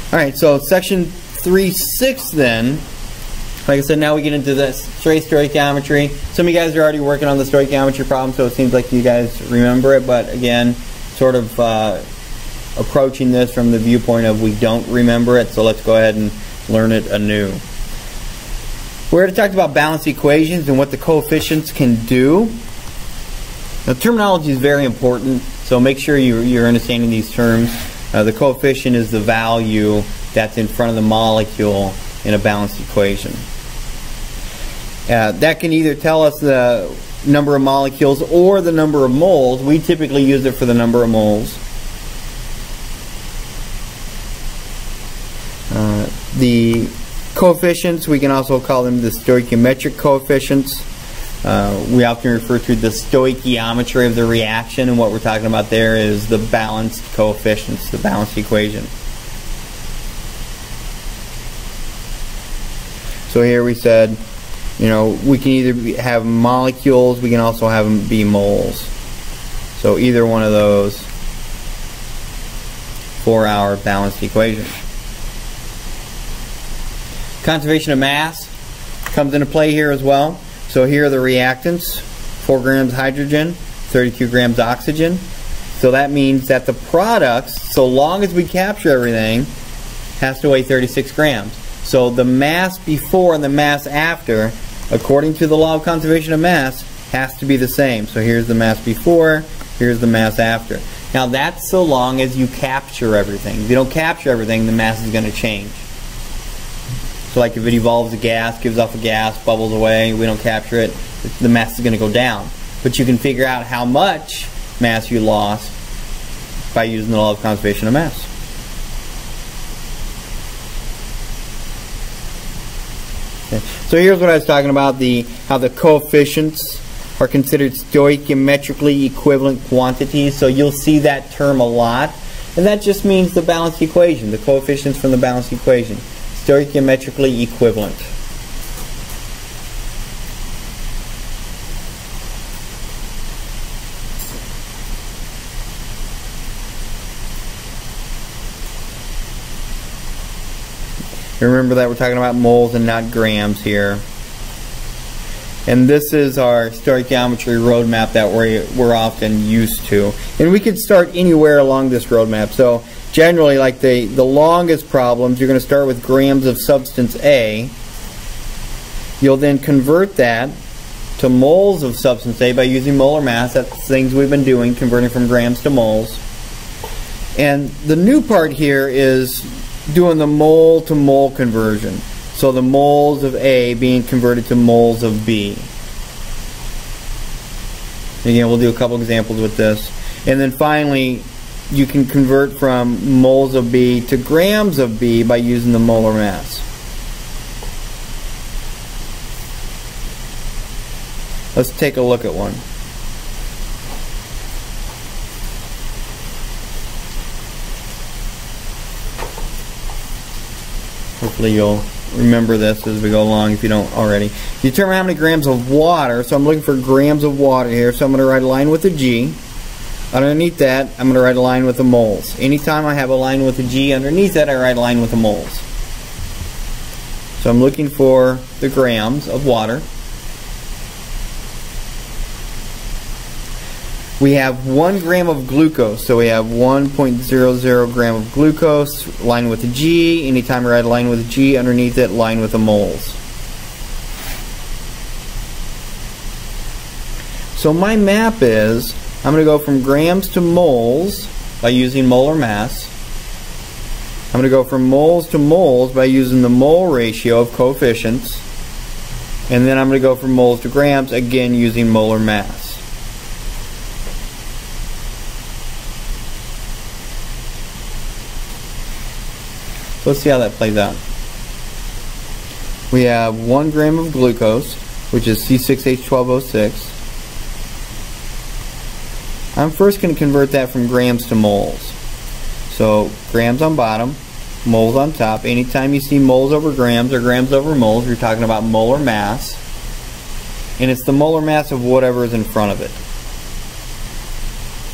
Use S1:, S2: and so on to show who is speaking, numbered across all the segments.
S1: Alright, so section 3.6 then, like I said, now we get into this straight stoichiometry. Some of you guys are already working on the stoichiometry problem, so it seems like you guys remember it, but again, sort of approaching this from the viewpoint of we don't remember it, so let's go ahead and learn it anew. We're going to talk about balanced equations and what the coefficients can do. Now, terminology is very important, so make sure you're understanding these terms. The coefficient is the value that's in front of the molecule in a balanced equation. That can either tell us the number of molecules or the number of moles. We typically use it for the number of moles. The coefficients, we can also call them the stoichiometric coefficients. We often refer to the stoichiometry of the reaction, and what we're talking about there is the balanced coefficients, the balanced equation. So here we said, you know, we can either have molecules, we can also have them be moles. So either one of those for our balanced equation. Conservation of mass comes into play here as well. So here are the reactants: 4 grams hydrogen, 32 grams oxygen. So that means that the products, so long as we capture everything, has to weigh 36 grams. So the mass before and the mass after, according to the law of conservation of mass, has to be the same. So here's the mass before, here's the mass after. Now that's so long as you capture everything. If you don't capture everything, the mass is going to change. So like if it evolves a gas, gives off a gas, bubbles away, we don't capture it, the mass is going to go down. But you can figure out how much mass you lost by using the law of conservation of mass. Okay. So here's what I was talking about, how the coefficients are considered stoichiometrically equivalent quantities. So you'll see that term a lot. And that just means the balanced equation, the coefficients from the balanced equation. Stoichiometrically equivalent. Remember that we're talking about moles and not grams here. And this is our stoichiometry roadmap that we're often used to. And we could start anywhere along this roadmap. So generally, like the longest problems, you're going to start with grams of substance A. You'll then convert that to moles of substance A by using molar mass. That's things we've been doing, converting from grams to moles. And the new part here is doing the mole to mole conversion. So the moles of A being converted to moles of B. Again, we'll do a couple examples with this. And then finally, you can convert from moles of B to grams of B by using the molar mass. Let's take a look at one. Hopefully you'll remember this as we go along if you don't already. Determine how many grams of water. So I'm looking for grams of water here. So I'm going to write a line with a G. Underneath that, I'm going to write a line with the moles. Anytime I have a line with a G underneath that, I write a line with the moles. So I'm looking for the grams of water. We have 1 gram of glucose, so we have 1.00 gram of glucose, line with a G. Anytime I write a line with a G, underneath it, line with the moles. So my map is, I'm going to go from grams to moles by using molar mass. I'm going to go from moles to moles by using the mole ratio of coefficients. And then I'm going to go from moles to grams, again using molar mass. Let's see how that plays out. We have 1 gram of glucose, which is C6H12O6. I'm first going to convert that from grams to moles. So grams on bottom, moles on top. Anytime you see moles over grams or grams over moles, you're talking about molar mass. And it's the molar mass of whatever is in front of it.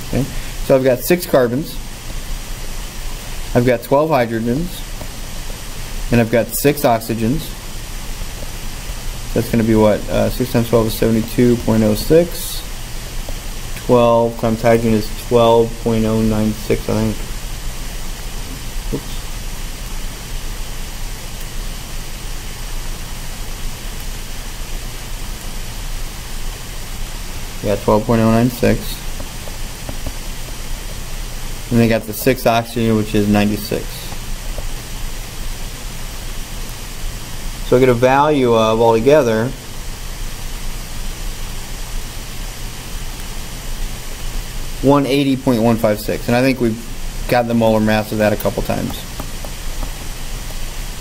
S1: Okay? So I've got 6 carbons. I've got 12 hydrogens. and I've got 6 oxygens. That's going to be what? 6 times 12 is 72.06. 12 times hydrogen is 12.096, I think. Oops. Yeah, 12.096. And they got the 6 oxygen, which is 96. So I get a value of altogether 180.156, and I think we've got the molar mass of that a couple times.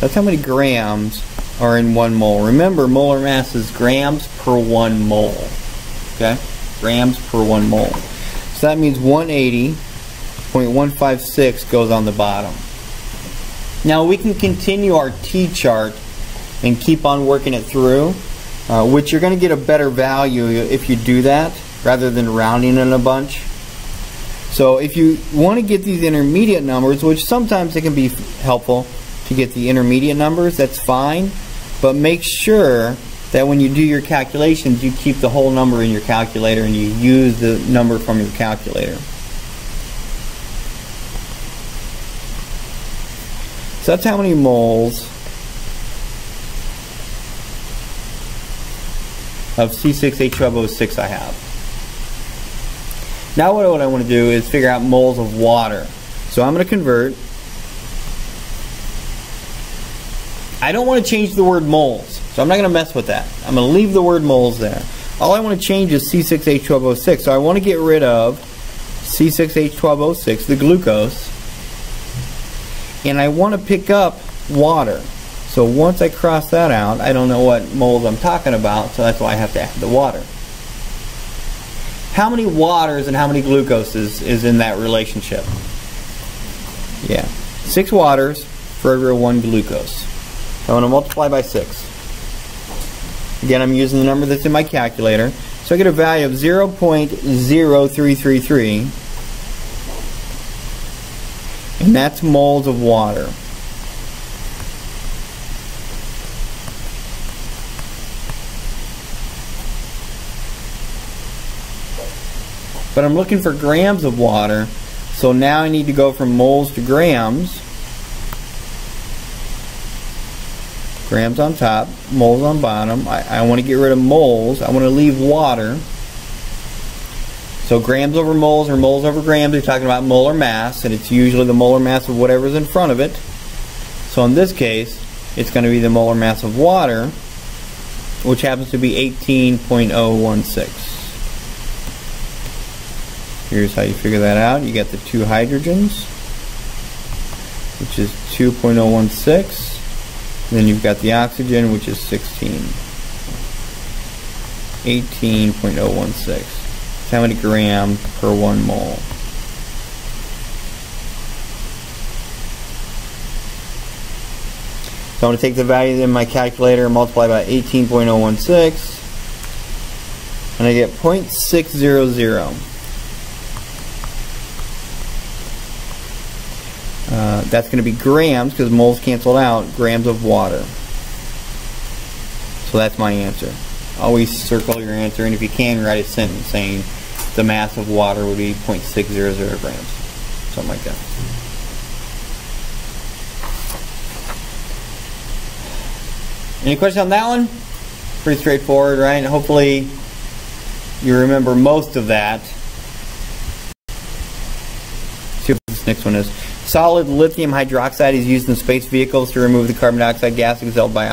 S1: That's how many grams are in 1 mole. Remember, molar mass is grams per 1 mole. Okay? Grams per 1 mole. So that means 180.156 goes on the bottom. Now we can continue our T-chart and keep on working it through, which you're going to get a better value if you do that rather than rounding it a bunch. So if you want to get these intermediate numbers, which sometimes it can be helpful to get the intermediate numbers, that's fine, but make sure that when you do your calculations you keep the whole number in your calculator and you use the number from your calculator. So that's how many moles of C6H12O6 I have. Now what I want to do is figure out moles of water. So I'm going to convert. I don't want to change the word moles, so I'm not going to mess with that. I'm going to leave the word moles there. All I want to change is C6H12O6. So I want to get rid of C6H12O6, the glucose, and I want to pick up water. So once I cross that out, I don't know what moles I'm talking about, so that's why I have to add the water. How many waters and how many glucoses is in that relationship? Yeah, 6 waters for every 1 glucose. I want to multiply by 6. Again, I'm using the number that's in my calculator. So I get a value of 0.0333, and that's moles of water. But I'm looking for grams of water, so now I need to go from moles to grams. Grams on top, moles on bottom. I want to get rid of moles. I want to leave water. So grams over moles or moles over grams, they're talking about molar mass, and it's usually the molar mass of whatever's in front of it. So in this case, it's going to be the molar mass of water, which happens to be 18.016. Here's how you figure that out. You got the 2 hydrogens, which is 2.016. Then you've got the oxygen, which is 16. 18.016. That's how many grams per 1 mole. So I'm going to take the value in my calculator and multiply by 18.016, and I get 0.600. That's going to be grams, because moles canceled out, grams of water. So that's my answer. Always circle your answer, and if you can, write a sentence saying the mass of water would be 0.600 grams. Something like that. Any questions on that one? Pretty straightforward, right? Hopefully you remember most of that. Let's see what this next one is. Solid lithium hydroxide is used in space vehicles to remove the carbon dioxide gas exhaled by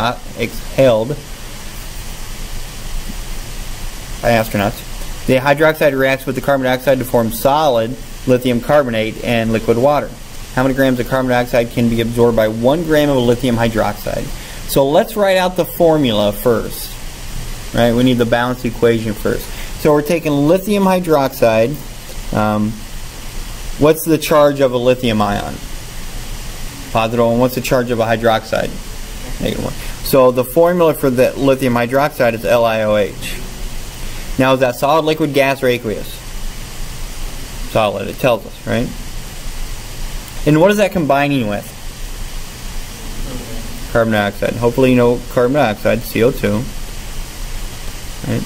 S1: astronauts. The hydroxide reacts with the carbon dioxide to form solid lithium carbonate and liquid water. How many grams of carbon dioxide can be absorbed by 1 gram of lithium hydroxide? So let's write out the formula first. Right? We need the balanced equation first. So we're taking lithium hydroxide. What's the charge of a lithium ion? Positive 1. What's the charge of a hydroxide? Negative 1. So the formula for the lithium hydroxide is LiOH. Now is that solid, liquid, gas, or aqueous? Solid, it tells us, right? And what is that combining with? carbon dioxide. Hopefully you know carbon dioxide, CO2. Right?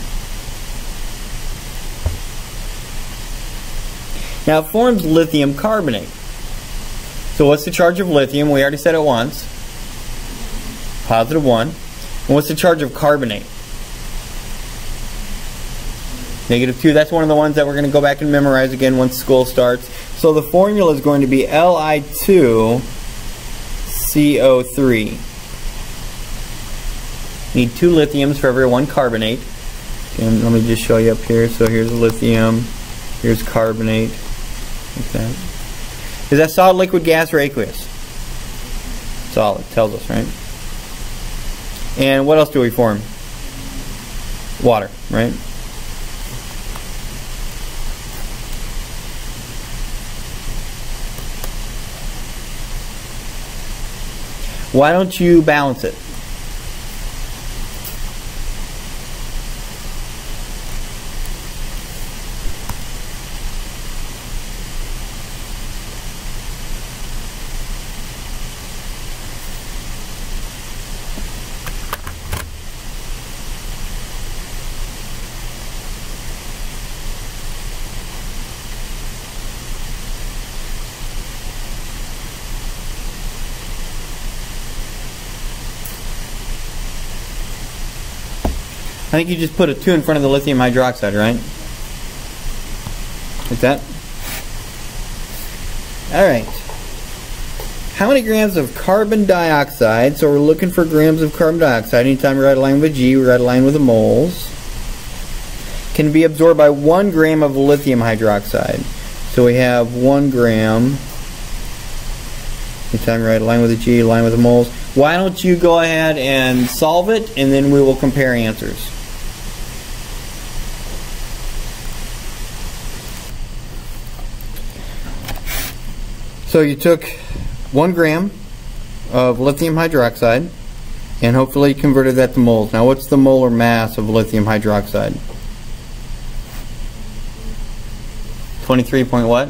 S1: Now it forms lithium carbonate. So what's the charge of lithium? We already said it once. +1. And what's the charge of carbonate? -2. That's one of the ones that we're going to go back and memorize again once school starts. So the formula is going to be Li2CO3. Need 2 lithiums for every 1 carbonate. And let me just show you up here. So here's lithium, here's carbonate. Like that. Is that solid, liquid, gas, or aqueous? Solid, tells us, right? And what else do we form? Water, right? Why don't you balance it? I think you just put a 2 in front of the lithium hydroxide, right? Like that? Alright. How many grams of carbon dioxide? So we're looking for grams of carbon dioxide. Anytime we write a line with a G, we write a line with the moles. Can be absorbed by 1 gram of lithium hydroxide. So we have 1 gram. Anytime we write a line with a G, a line with the moles. Why don't you go ahead and solve it, and then we will compare answers. So you took 1 gram of lithium hydroxide and hopefully converted that to moles. Now what's the molar mass of lithium hydroxide? 23 point what?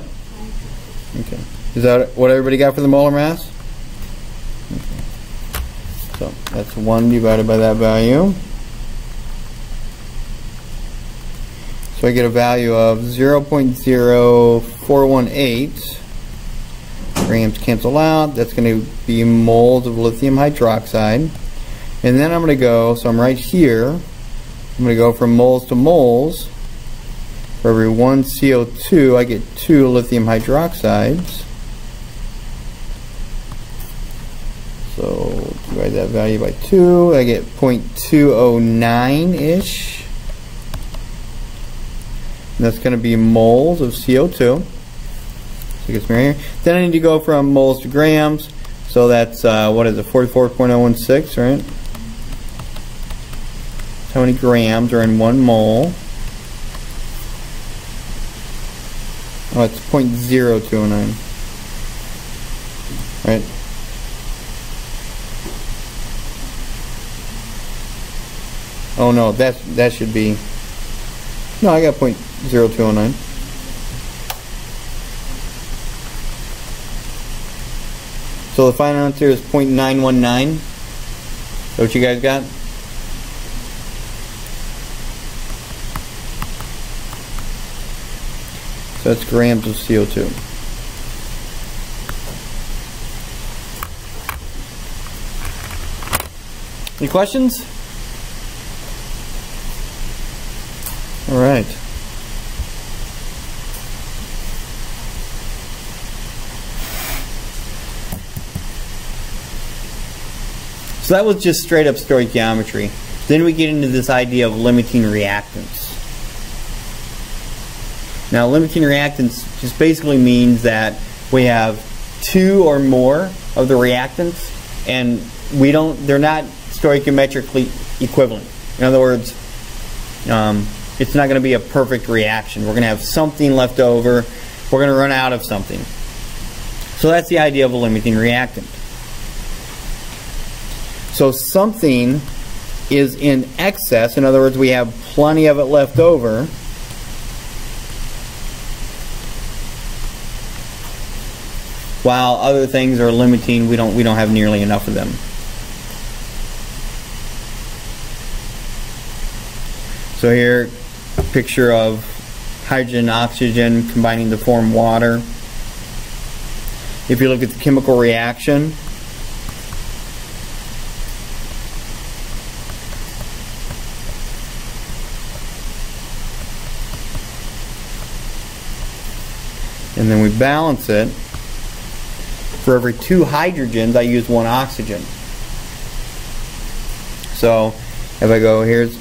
S1: Okay. Is that what everybody got for the molar mass? Okay. So that's 1 divided by that value. So I get a value of 0.0418. Grams cancel out. That's going to be moles of lithium hydroxide. And then I'm going to go, so I'm right here, I'm going to go from moles to moles. For every 1 CO2, I get 2 lithium hydroxides. So divide that value by 2, I get 0.209-ish. That's going to be moles of CO2. So it gets me right here. Then I need to go from moles to grams. So that's, what is it, 44.016, right? How many grams are in 1 mole? Oh, it's 0.0209. Right? Oh no, that should be, no, I got 0.0209. So the final answer is 0.919. Is that what you guys got? So that's grams of CO2. Any questions? All right. So that was just straight up stoichiometry. Then we get into this idea of limiting reactants. Now limiting reactants just basically means that we have 2 or more of the reactants and they're not stoichiometrically equivalent. In other words, it's not going to be a perfect reaction. We're going to have something left over. We're going to run out of something. So that's the idea of a limiting reactant. So something is in excess, in other words, we have plenty of it left over, while other things are limiting, we don't have nearly enough of them. So here, a picture of hydrogen and oxygen combining to form water. If you look at the chemical reaction, and then we balance it, for every 2 hydrogens I use 1 oxygen. So if I go, here's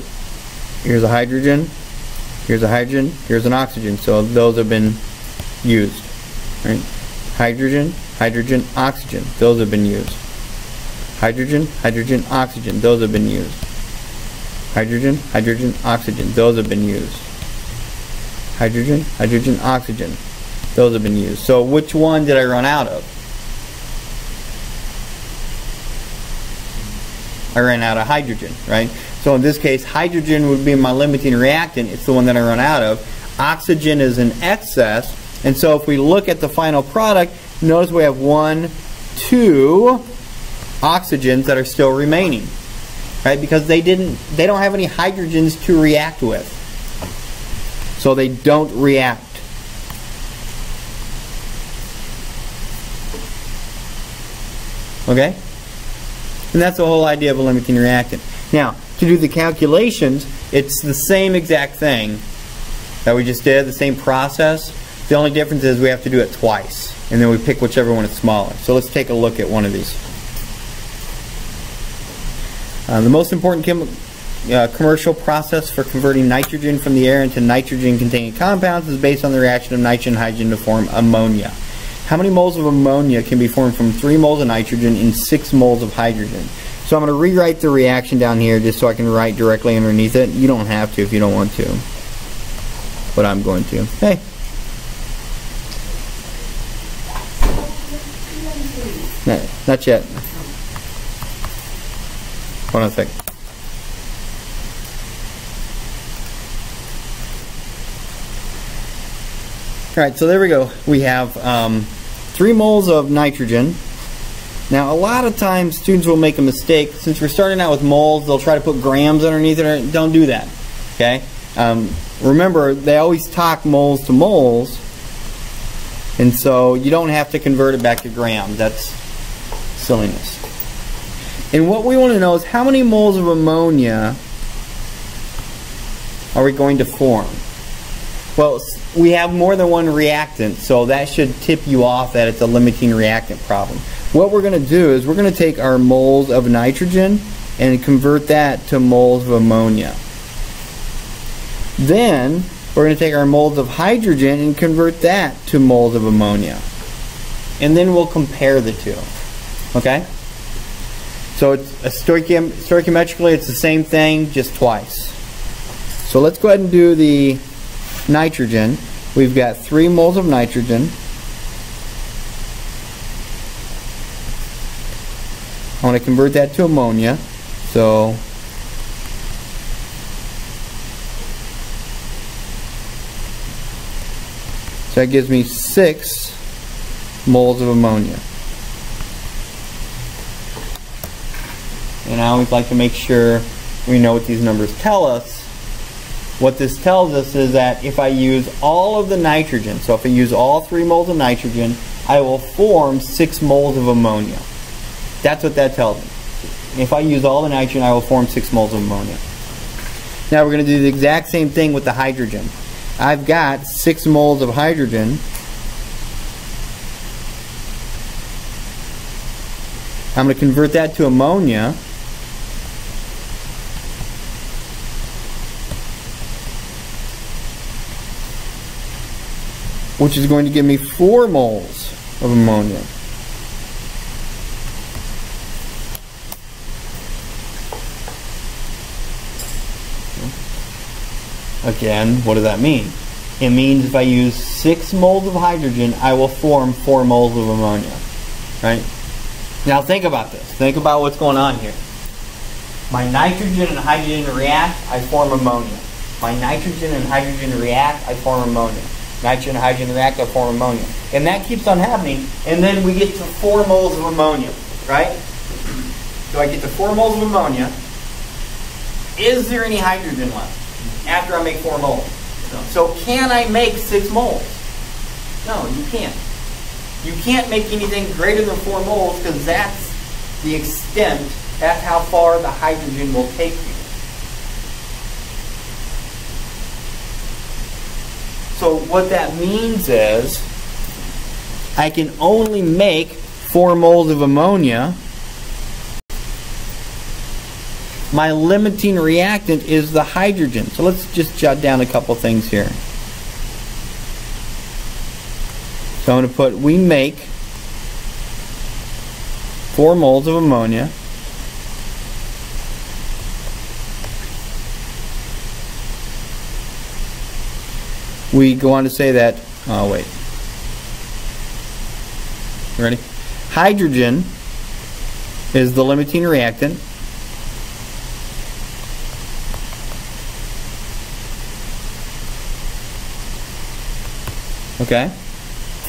S1: a hydrogen, here's a hydrogen, here's an oxygen. So those have been used. Right? Hydrogen, hydrogen, oxygen. Those have been used. Hydrogen, hydrogen, oxygen. Those have been used. Hydrogen, hydrogen, oxygen. Those have been used. Hydrogen, hydrogen, oxygen. Those have been used. So which one did I run out of? I ran out of hydrogen, right? So in this case, hydrogen would be my limiting reactant. It's the one that I run out of. Oxygen is in excess. And so if we look at the final product, notice we have 1, 2 oxygens that are still remaining, right? Because they don't have any hydrogens to react with. So they don't react. Okay? And that's the whole idea of a limiting reactant. Now, to do the calculations, it's the same exact thing that we just did, the same process. The only difference is we have to do it twice, and then we pick whichever one is smaller. So let's take a look at one of these. The most important commercial process for converting nitrogen from the air into nitrogen-containing compounds is based on the reaction of nitrogen and hydrogen to form ammonia. How many moles of ammonia can be formed from 3 moles of nitrogen and 6 moles of hydrogen? So I'm going to rewrite the reaction down here just so I can write directly underneath it. You don't have to if you don't want to, but I'm going to. Hey. No, not yet. Hold on a sec. Alright, so there we go. We have 3 moles of nitrogen. Now, a lot of times students will make a mistake. Since we're starting out with moles, they'll try to put grams underneath it. Don't do that. Okay? Remember, they always talk moles to moles, and so you don't have to convert it back to grams. That's silliness. And what we want to know is how many moles of ammonia are we going to form? Well, we have more than one reactant, so that should tip you off that it's a limiting reactant problem. What we're going to do is we're going to take our moles of nitrogen and convert that to moles of ammonia. Then we're going to take our moles of hydrogen and convert that to moles of ammonia. And then we'll compare the two. Okay? So it's stoichiometrically it's the same thing, just twice. So let's go ahead and do the nitrogen. We've got 3 moles of nitrogen. I want to convert that to ammonia. So that gives me 6 moles of ammonia. And I always like to make sure we know what these numbers tell us. What this tells us is that if I use all of the nitrogen, so if I use all 3 moles of nitrogen, I will form 6 moles of ammonia. That's what that tells me. If I use all the nitrogen, I will form 6 moles of ammonia. Now we're going to do the exact same thing with the hydrogen. I've got 6 moles of hydrogen. I'm going to convert that to ammonia. Which is going to give me 4 moles of ammonia. Again, what does that mean? It means if I use 6 moles of hydrogen, I will form 4 moles of ammonia. Right? Now think about this. Think about what's going on here. My nitrogen and hydrogen react, I form ammonia. My nitrogen and hydrogen react, I form ammonia. Nitrogen and hydrogen react, I form ammonia. And that keeps on happening, and then we get to 4 moles of ammonia. Right? So I get to 4 moles of ammonia. Is there any hydrogen left? after I make 4 moles. So can I make 6 moles? No, you can't. You can't make anything greater than 4 moles because that's the extent, that's how far the hydrogen will take you. So what that means is I can only make 4 moles of ammonia. My limiting reactant is the hydrogen. So let's just jot down a couple things here. So I'm going to put, we make 4 moles of ammonia. We go on to say that, oh wait. Ready? Hydrogen is the limiting reactant. Okay?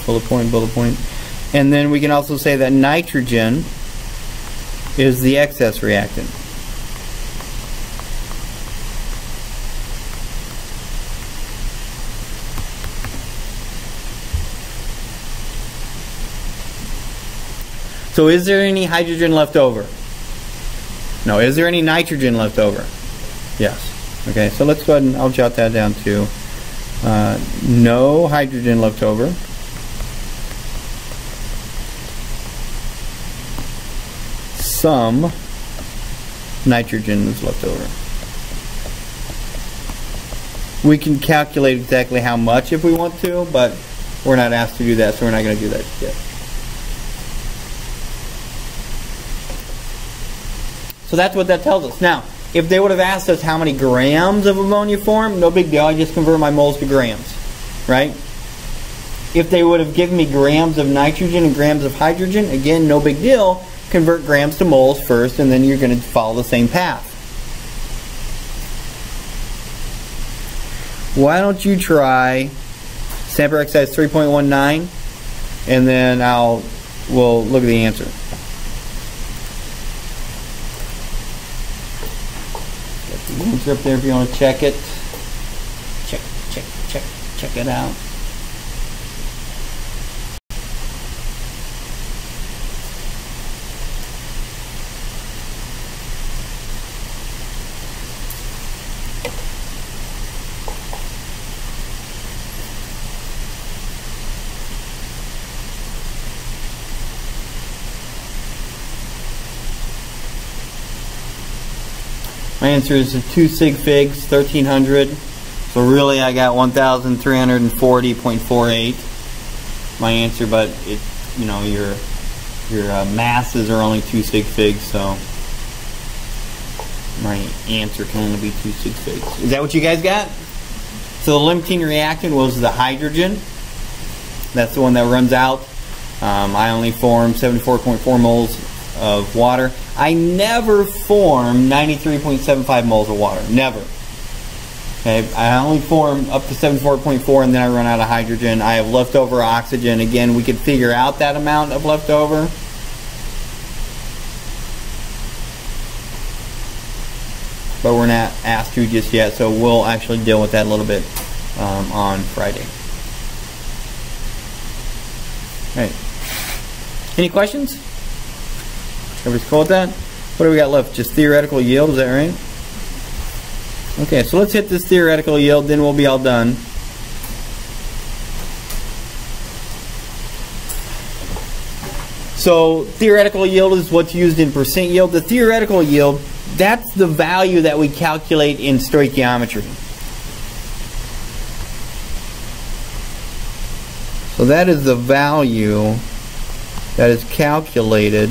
S1: Bullet point, bullet point. And then we can also say that nitrogen is the excess reactant. So is there any hydrogen left over? No. Is there any nitrogen left over? Yes. Okay, so let's go ahead and I'll jot that down too. No hydrogen left over. Some nitrogen is left over. We can calculate exactly how much if we want to, but we're not asked to do that, so we're not going to do that yet. So that's what that tells us. Now, if they would have asked us how many grams of ammonia form, no big deal. I just convert my moles to grams, right? If they would have given me grams of nitrogen and grams of hydrogen, again, no big deal. Convert grams to moles first, and then you're going to follow the same path. Why don't you try sample exercise 3.19, and then we'll look at the answer. Got the answer up there if you want to check it. Check it out. My answer is 2 sig figs, 1300. So really I got 1340.48. My answer, but it, you know, your masses are only 2 sig figs, so my answer can only be 2 sig figs. Is that what you guys got? So the limiting reactant was the hydrogen. That's the one that runs out. I only formed 74.4 moles of water. I never form 93.75 moles of water. Never. Okay, I only form up to 74.4 and then I run out of hydrogen. I have leftover oxygen. Again, we could figure out that amount of leftover. But we're not asked to just yet, so we'll actually deal with that a little bit on Friday. All right. Any questions? Everybody's cool with that? What do we got left? Just theoretical yield, is that right? Okay, so let's hit this theoretical yield, then we'll be all done. So theoretical yield is what's used in percent yield. The theoretical yield, that's the value that we calculate in stoichiometry. So that is the value that is calculated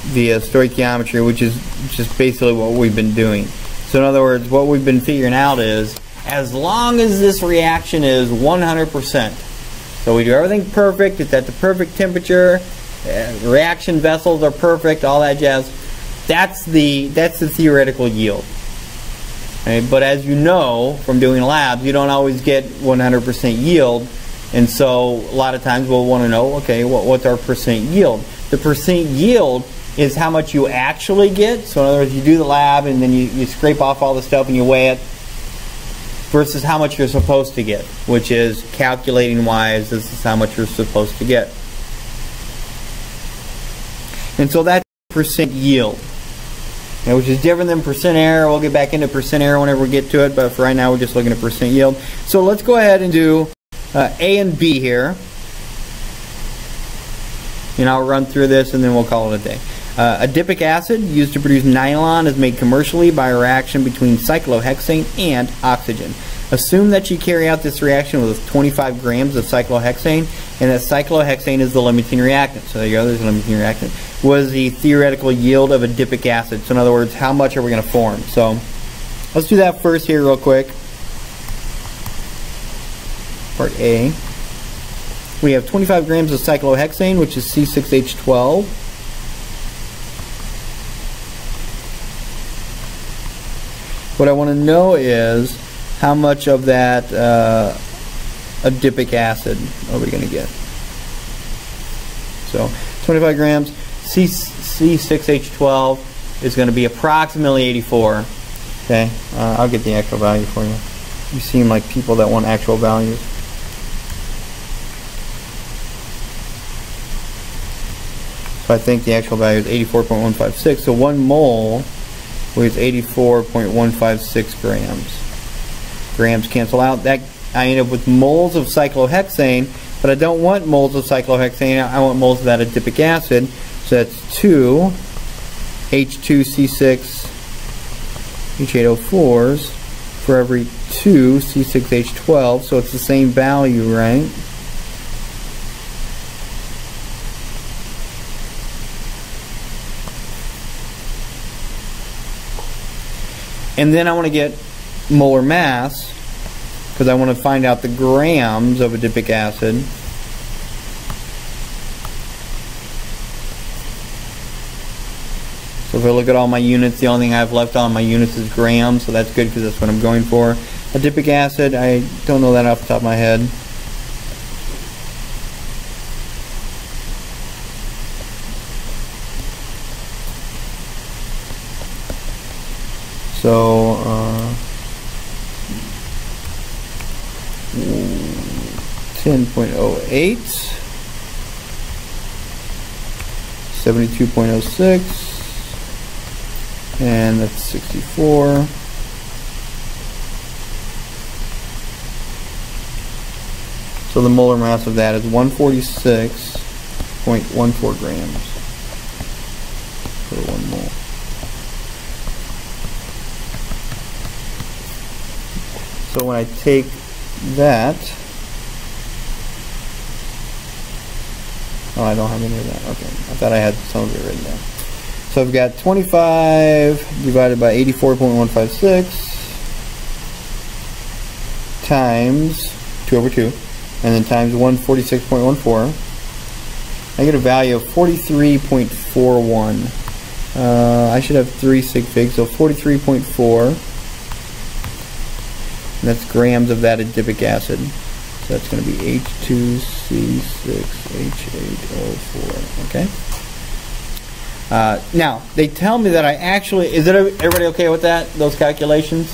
S1: via stoichiometry, which is just basically what we've been doing. So in other words, what we've been figuring out is, as long as this reaction is 100%, so we do everything perfect, it's at the perfect temperature, reaction vessels are perfect, all that jazz, that's the theoretical yield. Okay? But as you know from doing labs, you don't always get 100% yield, and so a lot of times we'll want to know, okay, what's our percent yield? The percent yield is how much you actually get. So in other words, you do the lab and then you scrape off all the stuff and you weigh it, versus how much you're supposed to get, which is calculating wise, this is how much you're supposed to get. And so that's percent yield, which is different than percent error. We'll get back into percent error whenever we get to it, but for right now we're just looking at percent yield. So let's go ahead and do A and B here. And I'll run through this and then we'll call it a day. Adipic acid used to produce nylon is made commercially by a reaction between cyclohexane and oxygen. Assume that you carry out this reaction with 25 grams of cyclohexane, and that cyclohexane is the limiting reactant. So there you go, there's a limiting reactant. What is the theoretical yield of adipic acid? So in other words, how much are we going to form? So let's do that first here real quick. Part A. We have 25 grams of cyclohexane, which is C6H12. What I want to know is how much of that adipic acid are we going to get. So 25 grams, C6H12 is going to be approximately 84. Okay, I'll get the actual value for you. You seem like people that want actual values. So I think the actual value is 84.156. So 1 mole weighs 84.156 grams. Grams cancel out. That I end up with moles of cyclohexane, but I don't want moles of cyclohexane. I want moles of that adipic acid. So that's 2 H2C6 H8O4s for every 2 C6H12. So it's the same value, right? And then I want to get molar mass, because I want to find out the grams of adipic acid. So if I look at all my units, the only thing I have left on my units is grams, so that's good because that's what I'm going for. Adipic acid, I don't know that off the top of my head. So 10.08, 72.06, and that's 64. So the molar mass of that is 146.14 grams per 1 mole. So when I take that, oh, I don't have any of that. Okay, I thought I had some of it written down. So I've got 25 divided by 84.156 times 2 over 2, and then times 146.14. I get a value of 43.41. I should have 3 sig figs, so 43.4. That's grams of that adipic acid. So that's going to be H2C6H8O4. Okay. Now they tell me that I actually. Is everybody okay with that? Those calculations?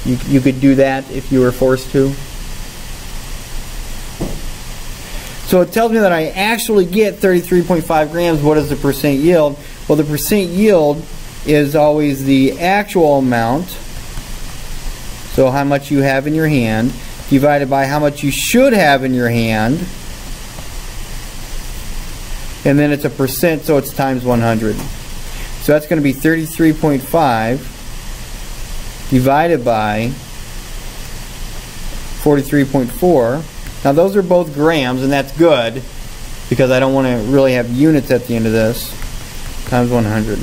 S1: You could do that if you were forced to. So it tells me that I actually get 33.5 grams. What is the percent yield? Well, the percent yield is always the actual amount, so how much you have in your hand, divided by how much you should have in your hand, and then it's a percent, so it's times 100. So that's going to be 33.5 divided by 43.4. Now those are both grams, and that's good because I don't want to really have units at the end of this, times 100.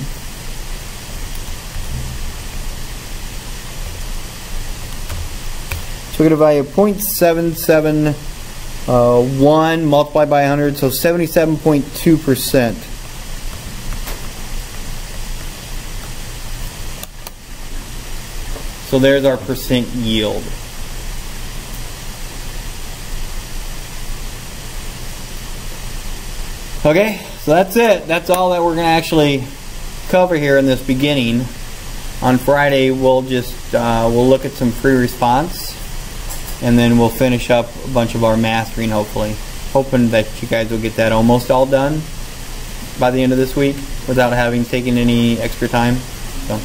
S1: So we get a value of 0.771 multiplied by 100, so 77.2%. So there's our percent yield. Okay, so So that's it. That's all that we're going to actually cover here in this beginning. On Friday we'll just we'll look at some free response, and then we'll finish up a bunch of our mastering, hopefully. Hoping that you guys will get that almost all done by the end of this week without having taken any extra time. So